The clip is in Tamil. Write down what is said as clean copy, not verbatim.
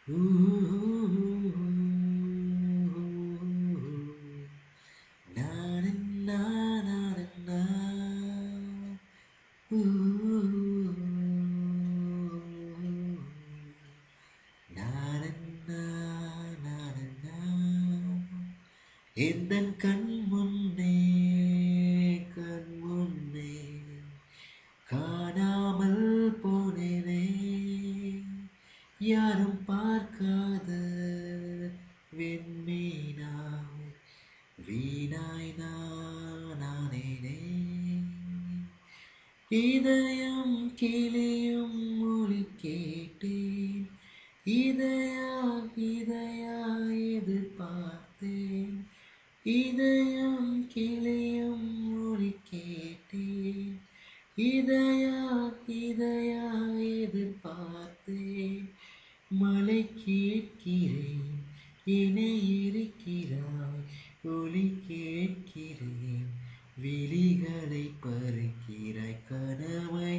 Ooh, na na na na na. Ooh, na na na na na. எந்தன் கண் முன்னே காணாமல் போனேனே யாரும் பார்க்காத வெண்மீனாய் வீணாய் நானேனே இதயம் கிளியும் மொழி கேட்டேன் இதயா இதயா எதிர்பார்த்தேன் இதயம் கிளியும் மொழி கேட்டேன் இதயா இதயா எதிர்பார்த்தேன் மலை கேட்கிறேன் இணை இருக்கிறாய் ஒளி கேட்கிறேன் விழிகளை பறிக்கிறாய் கனவை